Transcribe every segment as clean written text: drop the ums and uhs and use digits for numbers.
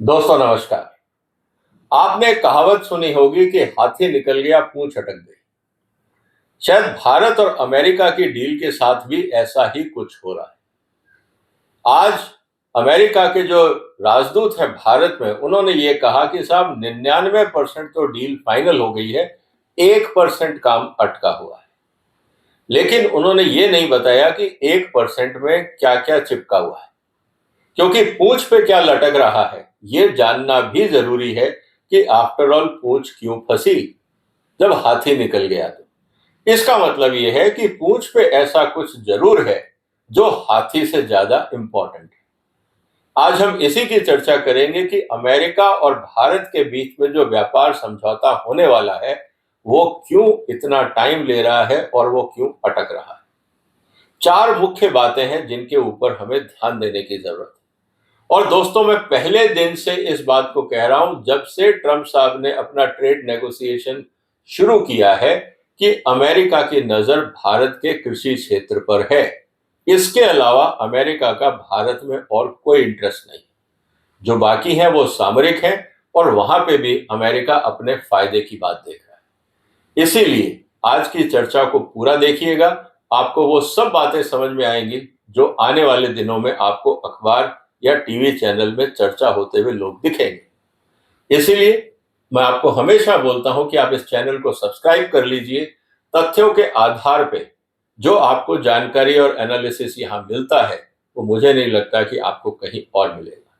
दोस्तों नमस्कार। आपने कहावत सुनी होगी कि हाथी निकल गया पूंछ अटक गई। शायद भारत और अमेरिका की डील के साथ भी ऐसा ही कुछ हो रहा है। आज अमेरिका के जो राजदूत हैं भारत में, उन्होंने ये कहा कि साहब 99% तो डील फाइनल हो गई है, 1% काम अटका हुआ है। लेकिन उन्होंने ये नहीं बताया कि 1% में क्या क्या चिपका हुआ है, क्योंकि पूंछ पे क्या लटक रहा है ये जानना भी जरूरी है कि आफ्टर ऑल पूंछ क्यों फंसी जब हाथी निकल गया। तो इसका मतलब यह है कि पूंछ पे ऐसा कुछ जरूर है जो हाथी से ज्यादा इंपॉर्टेंट है। आज हम इसी की चर्चा करेंगे कि अमेरिका और भारत के बीच में जो व्यापार समझौता होने वाला है वो क्यों इतना टाइम ले रहा है और वो क्यों अटक रहा है। चार मुख्य बातें हैं जिनके ऊपर हमें ध्यान देने की जरूरत है। और दोस्तों, मैं पहले दिन से इस बात को कह रहा हूं, जब से ट्रंप साहब ने अपना ट्रेड नेगोशिएशन शुरू किया है, कि अमेरिका की नजर भारत के कृषि क्षेत्र पर है। इसके अलावा अमेरिका का भारत में और कोई इंटरेस्ट नहीं। जो बाकी है वो सामरिक है और वहां पे भी अमेरिका अपने फायदे की बात देख रहा है। इसीलिए आज की चर्चा को पूरा देखिएगा, आपको वो सब बातें समझ में आएंगी जो आने वाले दिनों में आपको अखबार या टीवी चैनल में चर्चा होते हुए लोग दिखेंगे। इसीलिए मैं आपको हमेशा बोलता हूं कि आप इस चैनल को सब्सक्राइब कर लीजिए। तथ्यों के आधार पे जो आपको जानकारी और एनालिसिस यहां मिलता है वो मुझे नहीं लगता कि आपको कहीं और मिलेगा।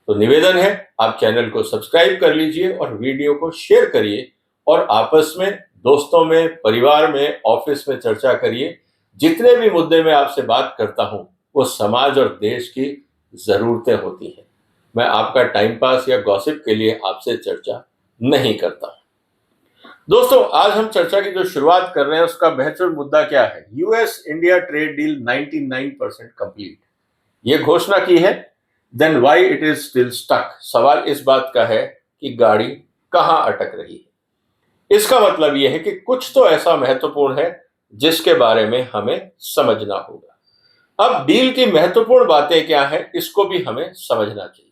तो निवेदन है, आप चैनल को सब्सक्राइब कर लीजिए और वीडियो को शेयर करिए और आपस में, दोस्तों में, परिवार में, ऑफिस में चर्चा करिए। जितने भी मुद्दे में आपसे बात करता हूं वो समाज और देश की जरूरतें होती हैं। मैं आपका टाइम पास या गॉसिप के लिए आपसे चर्चा नहीं करता। दोस्तों, आज हम चर्चा की जो शुरुआत कर रहे हैं उसका बेहतर मुद्दा क्या है? US India trade deal 99% complete, ये घोषणा की है। Then why it is still stuck? सवाल इस बात का है कि गाड़ी कहां अटक रही है। इसका मतलब यह है कि कुछ तो ऐसा महत्वपूर्ण है जिसके बारे में हमें समझना होगा। अब डील की महत्वपूर्ण बातें क्या है इसको भी हमें समझना चाहिए।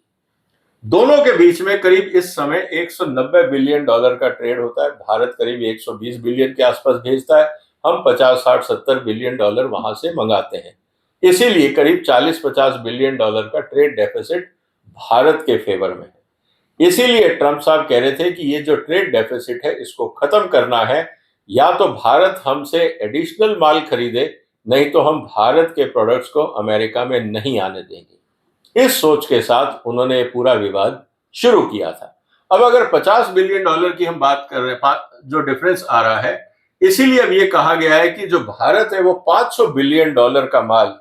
दोनों के बीच में करीब इस समय 190 बिलियन डॉलर का ट्रेड होता है। भारत करीब 120 बिलियन के आसपास भेजता है, हम 50, 60, 70 बिलियन डॉलर वहां से मंगाते हैं। इसीलिए करीब 40-50 बिलियन डॉलर का ट्रेड डेफिसिट भारत के फेवर में है। इसीलिए ट्रंप साहब कह रहे थे कि ये जो ट्रेड डेफिसिट है इसको खत्म करना है, या तो भारत हमसे एडिशनल माल खरीदे, नहीं तो हम भारत के प्रोडक्ट्स को अमेरिका में नहीं आने देंगे। इस सोच के साथ उन्होंने पूरा विवाद शुरू किया था। अब अगर 50 बिलियन डॉलर की हम बात कर रहे हैं, जो डिफरेंस आ रहा है, इसीलिए अब ये कहा गया है कि जो भारत है वो 500 बिलियन डॉलर का माल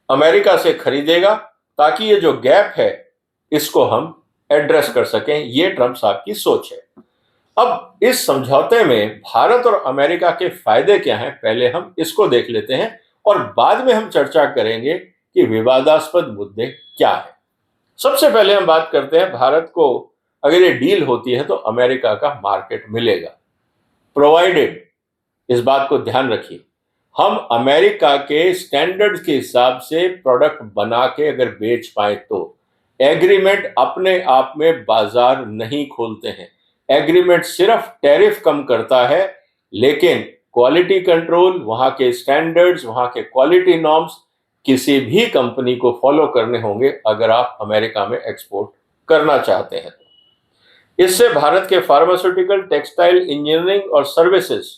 अमेरिका से खरीदेगा, ताकि ये जो गैप है इसको हम एड्रेस कर सकें। ये ट्रंप साहब की सोच है। अब इस समझौते में भारत और अमेरिका के फायदे क्या हैं, पहले हम इसको देख लेते हैं और बाद में हम चर्चा करेंगे कि विवादास्पद मुद्दे क्या है। सबसे पहले हम बात करते हैं, भारत को अगर ये डील होती है तो अमेरिका का मार्केट मिलेगा, प्रोवाइडेड, इस बात को ध्यान रखिए, हम अमेरिका के स्टैंडर्ड्स के हिसाब से प्रोडक्ट बना के अगर बेच पाए तो। एग्रीमेंट अपने आप में बाजार नहीं खोलते हैं, एग्रीमेंट सिर्फ टैरिफ कम करता है, लेकिन क्वालिटी कंट्रोल, वहां के स्टैंडर्ड्स, वहां के क्वालिटी नॉर्म्स किसी भी कंपनी को फॉलो करने होंगे अगर आप अमेरिका में एक्सपोर्ट करना चाहते हैं। इससे भारत के फार्मास्यूटिकल, टेक्सटाइल, इंजीनियरिंग और सर्विसेज,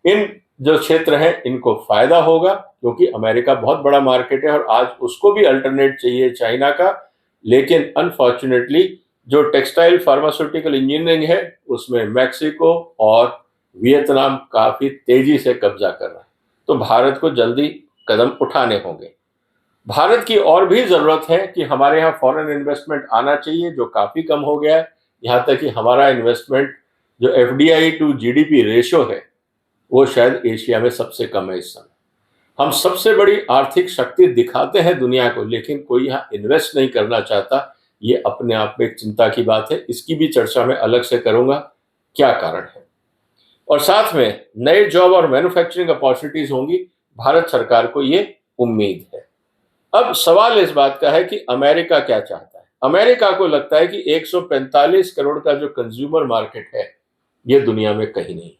इन जो क्षेत्र हैं इनको फायदा होगा, क्योंकि अमेरिका बहुत बड़ा मार्केट है और आज उसको भी अल्टरनेट चाहिए चाइना का। लेकिन अनफॉर्चुनेटली जो टेक्सटाइल, फार्मास्यूटिकल, इंजीनियरिंग है उसमें मैक्सिको और वियतनाम काफी तेजी से कब्जा कर रहा है, तो भारत को जल्दी कदम उठाने होंगे। भारत की और भी जरूरत है कि हमारे यहाँ फॉरेन इन्वेस्टमेंट आना चाहिए, जो काफी कम हो गया है। यहाँ तक कि हमारा इन्वेस्टमेंट जो एफडीआई टू जीडीपी रेशियो है वो शायद एशिया में सबसे कम है इस समय। हम सबसे बड़ी आर्थिक शक्ति दिखाते हैं दुनिया को, लेकिन कोई यहाँ इन्वेस्ट नहीं करना चाहता। ये अपने आप में एक चिंता की बात है, इसकी भी चर्चा मैं अलग से करूंगा क्या कारण है। और साथ में नए जॉब और मैन्युफैक्चरिंग अपॉर्चुनिटीज होंगी, भारत सरकार को ये उम्मीद है। अब सवाल इस बात का है कि अमेरिका क्या चाहता है। अमेरिका को लगता है कि 145 करोड़ का जो कंज्यूमर मार्केट है ये दुनिया में कहीं नहीं।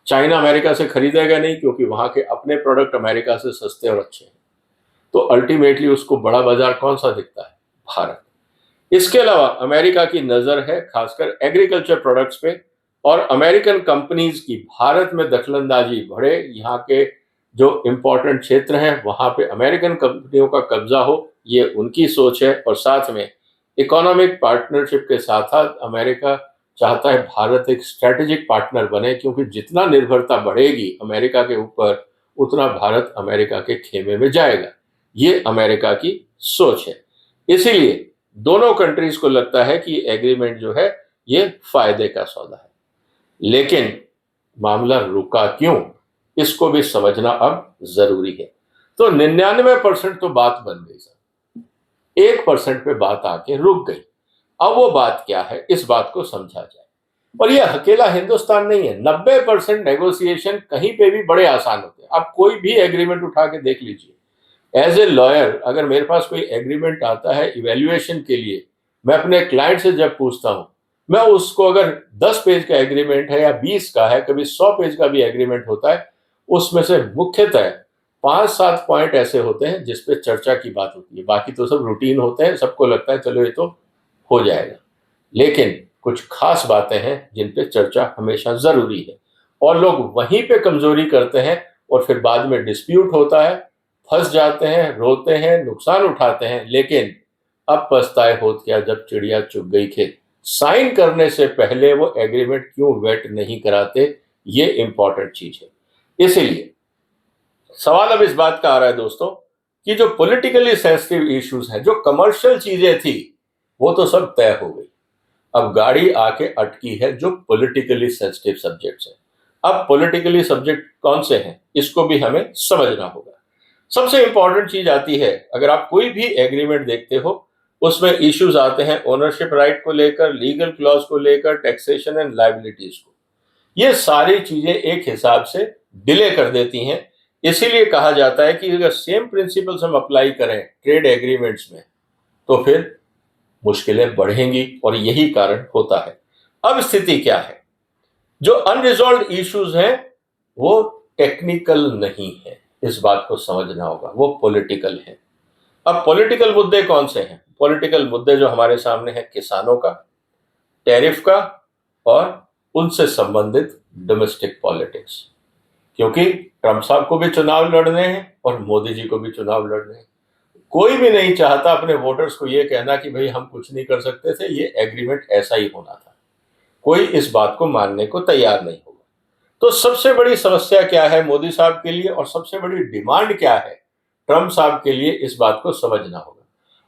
चाइना अमेरिका से खरीदेगा नहीं क्योंकि वहां के अपने प्रोडक्ट अमेरिका से सस्ते और अच्छे हैं। तो अल्टीमेटली उसको बड़ा बाजार कौन सा दिखता है? भारत। इसके अलावा अमेरिका की नजर है खासकर एग्रीकल्चर प्रोडक्ट्स पे, और अमेरिकन कंपनीज की भारत में दखलंदाजी बढ़े, यहाँ के जो इंपॉर्टेंट क्षेत्र हैं वहां पे अमेरिकन कंपनियों का कब्जा हो, ये उनकी सोच है। और साथ में इकोनॉमिक पार्टनरशिप के साथ साथ अमेरिका चाहता है भारत एक स्ट्रेटेजिक पार्टनर बने, क्योंकि जितना निर्भरता बढ़ेगी अमेरिका के ऊपर उतना भारत अमेरिका के खेमे में जाएगा। ये अमेरिका की सोच है। इसीलिए दोनों कंट्रीज को लगता है कि एग्रीमेंट जो है ये फायदे का सौदा है। लेकिन मामला रुका क्यों, इसको भी समझना अब जरूरी है। तो 99% तो बात बन गई सर, 1% पे बात आके रुक गई। अब वो बात क्या है, इस बात को समझा जाए। और ये अकेला हिंदुस्तान नहीं है, 90% नेगोशिएशन कहीं पे भी बड़े आसान होते हैं। आप कोई भी एग्रीमेंट उठा के देख लीजिए। एज ए लॉयर अगर मेरे पास कोई एग्रीमेंट आता है इवेल्युएशन के लिए, मैं अपने क्लाइंट से जब पूछता हूं, मैं उसको अगर 10 पेज का एग्रीमेंट है या 20 का है, कभी 100 पेज का भी एग्रीमेंट होता है, उसमें से मुख्यतः 5-7 पॉइंट ऐसे होते हैं जिसपे चर्चा की बात होती है। बाकी तो सब रूटीन होते हैं, सबको लगता है चलो ये तो हो जाएगा। लेकिन कुछ खास बातें हैं जिन पे चर्चा हमेशा जरूरी है, और लोग वहीं पे कमजोरी करते हैं और फिर बाद में डिस्प्यूट होता है, फंस जाते हैं, रोते हैं, नुकसान उठाते हैं। लेकिन अब पछताए होत क्या जब चिड़िया चुग गई खेत। साइन करने से पहले वो एग्रीमेंट क्यों वेट नहीं कराते, ये इंपॉर्टेंट चीज है। इसीलिए सवाल अब इस बात का आ रहा है दोस्तों कि जो पॉलिटिकली सेंसिटिव इश्यूज हैं, जो कमर्शियल चीजें थी, वो तो सब तय हो गई। अब गाड़ी आके अटकी है जो पॉलिटिकली सेंसिटिव सब्जेक्ट्स हैं। अब पॉलिटिकली सब्जेक्ट कौन से हैं, इसको भी हमें समझना होगा। सबसे इंपॉर्टेंट चीज आती है, अगर आप कोई भी एग्रीमेंट देखते हो उसमें इश्यूज आते हैं ओनरशिप राइट को लेकर, लीगल क्लॉज को लेकर, टैक्सेशन एंड लायबिलिटीज को। ये सारी चीजें एक हिसाब से डिले कर देती हैं। इसीलिए कहा जाता है कि अगर सेम प्रिंसिपल्स हम अप्लाई करें ट्रेड एग्रीमेंट्स में तो फिर मुश्किलें बढ़ेंगी, और यही कारण होता है। अब स्थिति क्या है, जो अनरिजॉल्व इश्यूज हैं वो टेक्निकल नहीं है, इस बात को समझना होगा, वो पॉलिटिकल है। अब पॉलिटिकल मुद्दे कौन से हैं? पॉलिटिकल मुद्दे जो हमारे सामने हैं, किसानों का, टैरिफ का, और उनसे संबंधित डोमेस्टिक पॉलिटिक्स। क्योंकि ट्रंप साहब को भी चुनाव लड़ने हैं और मोदी जी को भी चुनाव लड़ने हैं। कोई भी नहीं चाहता अपने वोटर्स को यह कहना कि भाई हम कुछ नहीं कर सकते थे, ये एग्रीमेंट ऐसा ही होना था। कोई इस बात को मानने को तैयार नहीं होगा। तो सबसे बड़ी समस्या क्या है मोदी साहब के लिए, और सबसे बड़ी डिमांड क्या है ट्रंप साहब के लिए, इस बात को समझना होगा।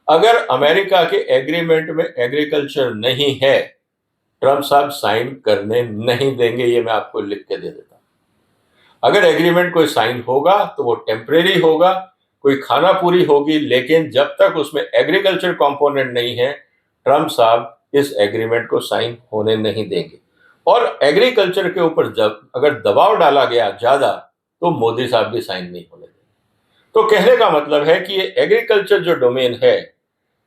अगर अमेरिका के एग्रीमेंट में एग्रीकल्चर नहीं है, ट्रंप साहब साइन करने नहीं देंगे, ये मैं आपको लिख के दे देता हूं। अगर एग्रीमेंट कोई साइन होगा तो वो टेम्परेरी होगा, कोई खाना पूरी होगी, लेकिन जब तक उसमें एग्रीकल्चर कंपोनेंट नहीं है, ट्रंप साहब इस एग्रीमेंट को साइन होने नहीं देंगे। और एग्रीकल्चर के ऊपर जब अगर दबाव डाला गया ज्यादा तो मोदी साहब भी साइन नहीं होने देंगे। तो कहने का मतलब है कि ये एग्रीकल्चर जो डोमेन है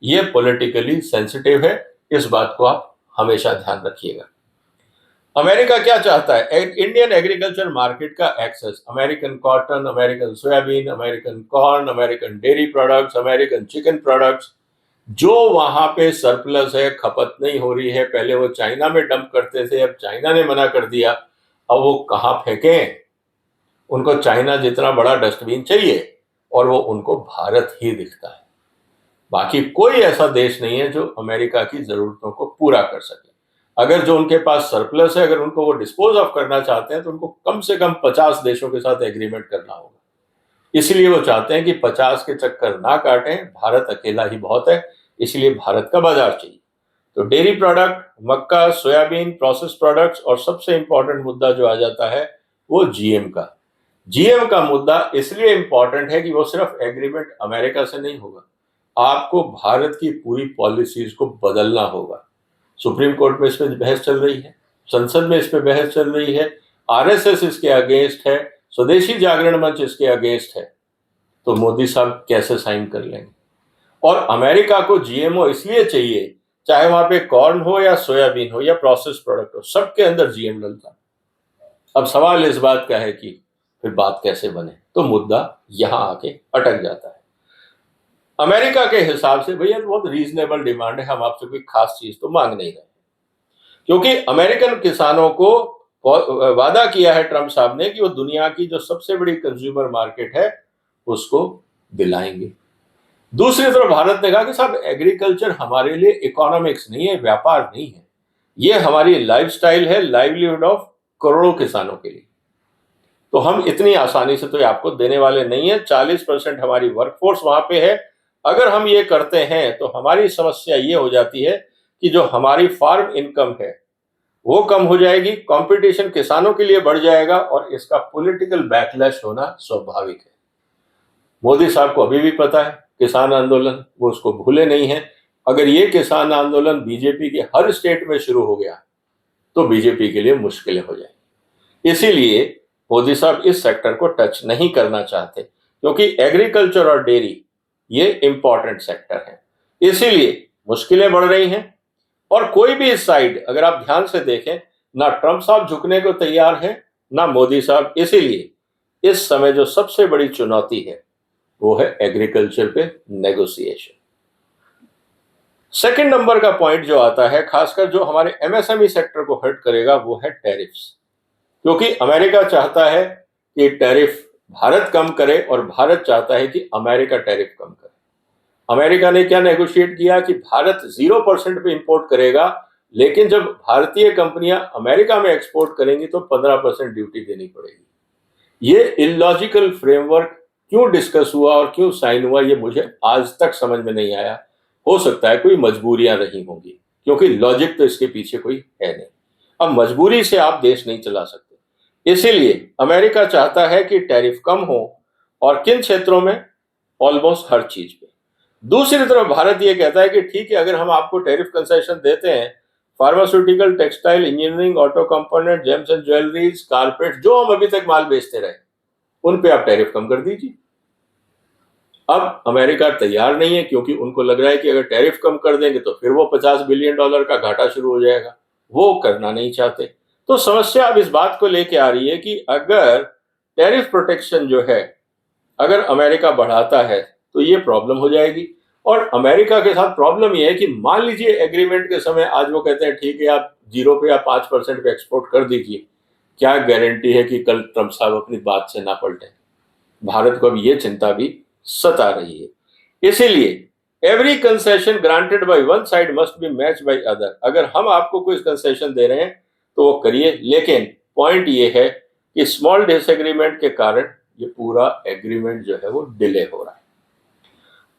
ये पॉलिटिकली सेंसिटिव है, इस बात को आप हमेशा ध्यान रखिएगा। अमेरिका क्या चाहता है? इंडियन एग्रीकल्चर मार्केट का access, American cotton, American soybean, American corn, American dairy products, American chicken products, जो वहां पे सरप्लस है, खपत नहीं हो रही है। पहले वो चाइना में डंप करते थे, अब चाइना ने मना कर दिया, अब वो कहां फेंकें? उनको चाइना जितना बड़ा डस्टबिन चाहिए और वो उनको भारत ही दिखता है। बाकी कोई ऐसा देश नहीं है जो अमेरिका की जरूरतों को पूरा कर सके। अगर जो उनके पास सरप्लस है, अगर उनको वो डिस्पोज ऑफ करना चाहते हैं तो उनको कम से कम 50 देशों के साथ एग्रीमेंट करना होगा। इसलिए वो चाहते हैं कि 50 के चक्कर ना काटें, भारत अकेला ही बहुत है, इसलिए भारत का बाजार चाहिए। तो डेयरी प्रोडक्ट, मक्का, सोयाबीन, प्रोसेस प्रोडक्ट्स, और सबसे इंपॉर्टेंट मुद्दा जो आ जाता है वो जीएम का। जीएम का मुद्दा इसलिए इंपॉर्टेंट है कि वो सिर्फ एग्रीमेंट अमेरिका से नहीं होगा, आपको भारत की पूरी पॉलिसीज को बदलना होगा। सुप्रीम कोर्ट में इस पर बहस चल रही है, संसद में इस पर बहस चल रही है, आरएसएस इसके अगेंस्ट है, स्वदेशी जागरण मंच इसके अगेंस्ट है। तो मोदी साहब कैसे साइन कर लेंगे? और अमेरिका को जीएमओ इसलिए चाहिए, चाहे वहां पे कॉर्न हो या सोयाबीन हो या प्रोसेस प्रोडक्ट हो, सबके अंदर जीएम डलता। अब सवाल इस बात का है कि फिर बात कैसे बने, तो मुद्दा यहां आके अटक जाता है। अमेरिका के हिसाब से भैया बहुत रीजनेबल डिमांड है, हम आपसे कोई खास चीज तो मांग नहीं रहे, क्योंकि अमेरिकन किसानों को वादा किया है ट्रंप साहब ने कि वो दुनिया की जो सबसे बड़ी कंज्यूमर मार्केट है उसको दिलाएंगे। दूसरी तरफ भारत ने कहा कि साहब एग्रीकल्चर हमारे लिए इकोनॉमिक्स नहीं है, व्यापार नहीं है, ये हमारी लाइफस्टाइल है, लाइवलीहुड ऑफ करोड़ों किसानों के लिए। तो हम इतनी आसानी से तो आपको देने वाले नहीं है। 40% हमारी वर्कफोर्स वहां पे है। अगर हम ये करते हैं तो हमारी समस्या ये हो जाती है कि जो हमारी फार्म इनकम है वो कम हो जाएगी, कंपटीशन किसानों के लिए बढ़ जाएगा और इसका पॉलिटिकल बैकलैश होना स्वाभाविक है। मोदी साहब को अभी भी पता है किसान आंदोलन, वो उसको भूले नहीं है। अगर ये किसान आंदोलन बीजेपी के हर स्टेट में शुरू हो गया तो बीजेपी के लिए मुश्किलें हो जाएंगी। इसीलिए मोदी साहब इस सेक्टर को टच नहीं करना चाहते, क्योंकि एग्रीकल्चर और डेयरी ये इंपॉर्टेंट सेक्टर है, इसीलिए मुश्किलें बढ़ रही हैं। और कोई भी इस साइड अगर आप ध्यान से देखें, ना ट्रंप साहब झुकने को तैयार हैं ना मोदी साहब। इसीलिए इस समय जो सबसे बड़ी चुनौती है वो है एग्रीकल्चर पे नेगोशिएशन। सेकंड नंबर का पॉइंट जो आता है, खासकर जो हमारे एमएसएमई सेक्टर को हर्ट करेगा, वो है टैरिफ्स। क्योंकि अमेरिका चाहता है कि टैरिफ भारत कम करे और भारत चाहता है कि अमेरिका टैरिफ कम करे। अमेरिका ने क्या नेगोशिएट किया कि भारत 0% पे इंपोर्ट करेगा, लेकिन जब भारतीय कंपनियां अमेरिका में एक्सपोर्ट करेंगी तो 15% ड्यूटी देनी पड़ेगी। ये इलॉजिकल फ्रेमवर्क क्यों डिस्कस हुआ और क्यों साइन हुआ, ये मुझे आज तक समझ में नहीं आया। हो सकता है कोई मजबूरियां रही होंगी, क्योंकि लॉजिक तो इसके पीछे कोई है नहीं। अब मजबूरी से आप देश नहीं चला सकते, इसीलिए अमेरिका चाहता है कि टैरिफ कम हो, और किन क्षेत्रों में, ऑलमोस्ट हर चीज पे। दूसरी तरफ भारत ये कहता है कि ठीक है, अगर हम आपको टैरिफ कंसेशन देते हैं, pharmaceutical, textile, engineering, auto component, James and jewelleries, carpet, जो हम अभी तक माल बेचते रहे, उन पे आप टैरिफ कम कर दीजिए। अब अमेरिका तैयार नहीं है, क्योंकि उनको लग रहा है कि अगर टैरिफ कम कर देंगे तो फिर वो $50 बिलियन का घाटा शुरू हो जाएगा, वो करना नहीं चाहते। तो समस्या अब इस बात को लेके आ रही है कि अगर टैरिफ प्रोटेक्शन जो है अगर अमेरिका बढ़ाता है तो ये प्रॉब्लम हो जाएगी। और अमेरिका के साथ प्रॉब्लम ये है कि मान लीजिए एग्रीमेंट के समय आज वो कहते हैं ठीक है आप 0 पे या 5% पे एक्सपोर्ट कर दीजिए, क्या गारंटी है कि कल ट्रंप साहब अपनी बात से ना पलटे। भारत को अब ये चिंता भी सता रही है। इसीलिए every concession granted by one side must be matched by other. अगर हम आपको कोई कंसेशन दे रहे हैं तो वो करिए, लेकिन पॉइंट ये है कि स्मॉल डिसएग्रीमेंट के कारण ये पूरा एग्रीमेंट जो है वो डिले हो रहा है।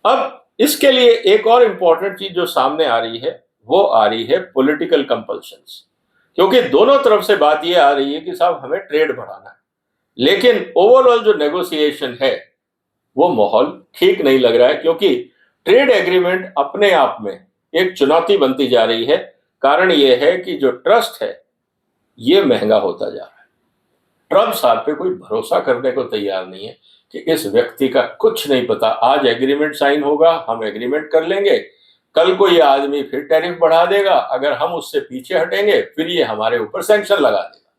अब इसके लिए एक और इंपॉर्टेंट चीज जो सामने आ रही है वो आ रही है पॉलिटिकल कंपल्शंस, क्योंकि दोनों तरफ से बात ये आ रही है कि साहब हमें ट्रेड बढ़ाना है, लेकिन ओवरऑल जो नेगोशिएशन है वो माहौल ठीक नहीं लग रहा है, क्योंकि ट्रेड एग्रीमेंट अपने आप में एक चुनौती बनती जा रही है। कारण ये है कि जो ट्रस्ट है ये महंगा होता जा रहा है। ट्रंप साहब पे कोई भरोसा करने को तैयार नहीं है कि इस व्यक्ति का कुछ नहीं पता, आज एग्रीमेंट साइन होगा, हम एग्रीमेंट कर लेंगे, कल को ये आदमी फिर टैरिफ बढ़ा देगा, अगर हम उससे पीछे हटेंगे फिर ये हमारे ऊपर सैंक्शन लगा देगा।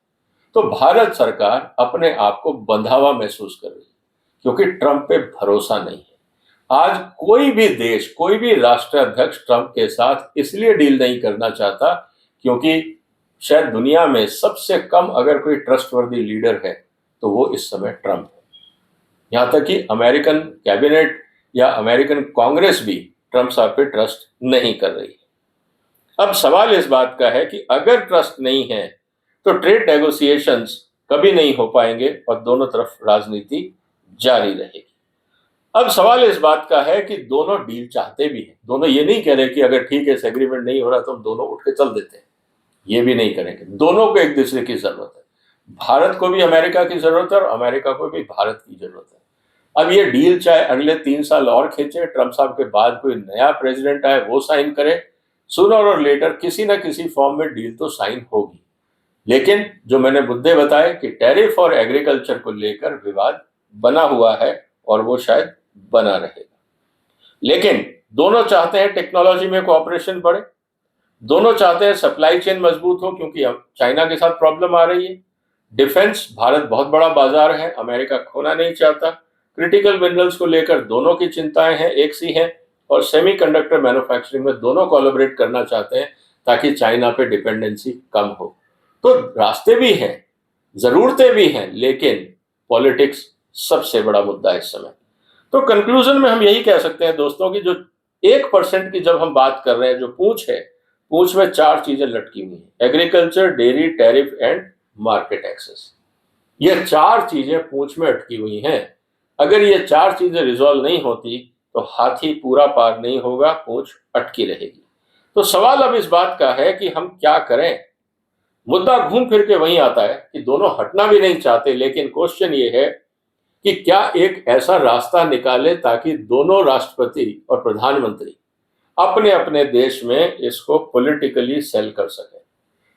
तो भारत सरकार अपने आप को बंधा हुआ महसूस कर रही है, क्योंकि ट्रंप पे भरोसा नहीं है। आज कोई भी देश, कोई भी राष्ट्राध्यक्ष ट्रंप के साथ इसलिए डील नहीं करना चाहता क्योंकि शायद दुनिया में सबसे कम अगर कोई ट्रस्टवर्दी लीडर है तो वो इस समय ट्रंप है। यहां तक कि अमेरिकन कैबिनेट या अमेरिकन कांग्रेस भी ट्रंप साहब पे ट्रस्ट नहीं कर रही है। अब सवाल इस बात का है कि अगर ट्रस्ट नहीं है तो ट्रेड नेगोशिएशंस कभी नहीं हो पाएंगे और दोनों तरफ राजनीति जारी रहेगी। अब सवाल इस बात का है कि दोनों डील चाहते भी हैं, दोनों ये नहीं कह रहे कि अगर ठीक है एग्रीमेंट नहीं हो रहा तो हम दोनों उठ के चल देते हैं, ये भी नहीं करेंगे। दोनों को एक दूसरे की जरूरत है, भारत को भी अमेरिका की जरूरत है और अमेरिका को भी भारत की जरूरत है। अब ये डील चाहे अगले 3 साल और खींचे, ट्रंप साहब के बाद कोई नया प्रेसिडेंट आए वो साइन करे, सूनर और लेटर किसी ना किसी फॉर्म में डील तो साइन होगी। लेकिन जो मैंने मुद्दे बताए कि टैरिफ और एग्रीकल्चर को लेकर विवाद बना हुआ है और वो शायद बना रहेगा। लेकिन दोनों चाहते हैं टेक्नोलॉजी में कोऑपरेशन बढ़े, दोनों चाहते हैं सप्लाई चेन मजबूत हो क्योंकि अब चाइना के साथ प्रॉब्लम आ रही है। डिफेंस, भारत बहुत बड़ा बाजार है, अमेरिका खोना नहीं चाहता। क्रिटिकल मिनरल्स को लेकर दोनों की चिंताएं हैं, एक सी हैं। और सेमीकंडक्टर मैन्युफैक्चरिंग में दोनों कोलैबोरेट करना चाहते हैं ताकि चाइना पे डिपेंडेंसी कम हो। तो रास्ते भी हैं, जरूरतें भी हैं, लेकिन पॉलिटिक्स सबसे बड़ा मुद्दा है इस समय। तो कंक्लूजन में हम यही कह सकते हैं दोस्तों कि जो 1% की जब हम बात कर रहे हैं, जो पूंछ है, पूंछ में 4 चीजें लटकी हुई हैं: agriculture, dairy, tariff and market access. ये 4 चीजें पूंछ में अटकी हुई हैं। अगर ये 4 चीजें रिजॉल्व नहीं होती तो हाथी पूरा पार नहीं होगा, पूंछ अटकी रहेगी। तो सवाल अब इस बात का है कि हम क्या करें। मुद्दा घूम फिर के वहीं आता है कि दोनों हटना भी नहीं चाहते, लेकिन क्वेश्चन ये है कि क्या एक ऐसा रास्ता निकाले ताकि दोनों राष्ट्रपति और प्रधानमंत्री अपने अपने देश में इसको पॉलिटिकली सेल कर सके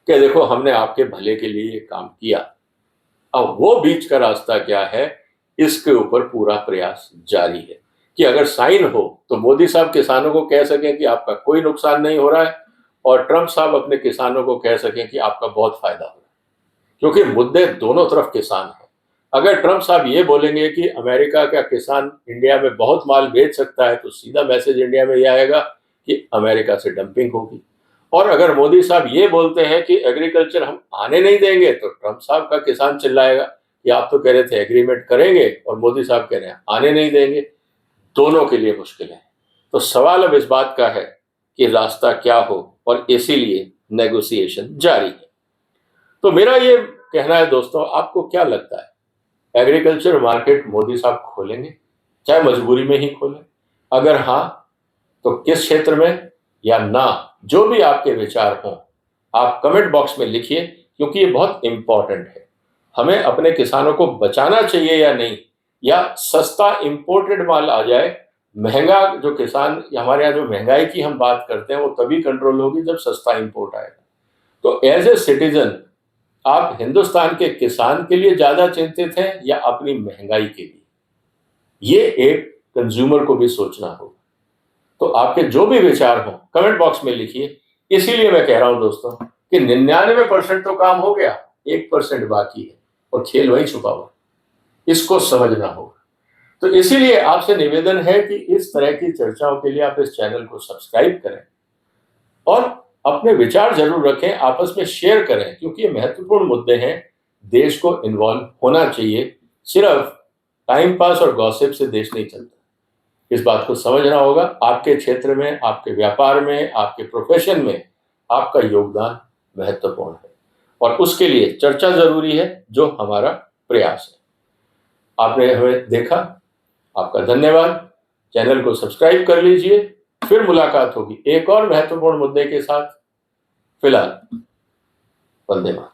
कि देखो हमने आपके भले के लिए ये काम किया। अब वो बीच का रास्ता क्या है, इसके ऊपर पूरा प्रयास जारी है कि अगर साइन हो तो मोदी साहब किसानों को कह सकें कि आपका कोई नुकसान नहीं हो रहा है, और ट्रंप साहब अपने किसानों को कह सकें कि आपका बहुत फायदा हो रहा है, क्योंकि मुद्दे दोनों तरफ किसान हैं। अगर ट्रंप साहब ये बोलेंगे कि अमेरिका का किसान इंडिया में बहुत माल बेच सकता है, तो सीधा मैसेज इंडिया में ये आएगा कि अमेरिका से डंपिंग होगी। और अगर मोदी साहब ये बोलते हैं कि एग्रीकल्चर हम आने नहीं देंगे, तो ट्रंप साहब का किसान चिल्लाएगा कि आप तो कह रहे थे एग्रीमेंट करेंगे, और मोदी साहब कह रहे हैं आने नहीं देंगे। दोनों के लिए मुश्किल है। तो सवाल अब इस बात का है कि रास्ता क्या हो, और इसीलिए नेगोशिएशन जारी है। तो मेरा ये कहना है दोस्तों, आपको क्या लगता है, एग्रीकल्चर मार्केट मोदी साहब खोलेंगे, चाहे मजबूरी में ही खोलें? अगर हाँ, तो किस क्षेत्र में या ना? जो भी आपके विचार हों, आप कमेंट बॉक्स में लिखिए, क्योंकि ये बहुत इंपॉर्टेंट है। हमें अपने किसानों को बचाना चाहिए या नहीं, या सस्ता इंपोर्टेड माल आ जाए। महंगा जो किसान, हमारे यहाँ जो महंगाई की हम बात करते हैं, वो तभी कंट्रोल होगी जब सस्ता इंपोर्ट आएगा। तो एज ए सिटीजन आप हिंदुस्तान के किसान के लिए ज्यादा चिंतित हैं या अपनी महंगाई के लिए? ये एक कंज्यूमर को भी सोचना होगा। तो आपके जो भी विचार हों, कमेंट बॉक्स में लिखिए। इसीलिए मैं कह रहा हूं दोस्तों कि 99% तो काम हो गया, 1% बाकी है, और खेल वहीं छुपा हुआ, इसको समझना होगा। तो इसीलिए आपसे निवेदन है कि इस तरह की चर्चाओं के लिए आप इस चैनल को सब्सक्राइब करें और अपने विचार जरूर रखें, आपस में शेयर करें, क्योंकि ये महत्वपूर्ण मुद्दे हैं। देश को इन्वॉल्व होना चाहिए, सिर्फ टाइम पास और गॉसिप से देश नहीं चलता। इस बात को समझना होगा। आपके क्षेत्र में, आपके व्यापार में, आपके प्रोफेशन में आपका योगदान महत्वपूर्ण है, और उसके लिए चर्चा जरूरी है, जो हमारा प्रयास है। आपने हमें देखा, आपका धन्यवाद। चैनल को सब्सक्राइब कर लीजिए। फिर मुलाकात होगी एक और महत्वपूर्ण मुद्दे के साथ। फिलहाल वंदे मातरम।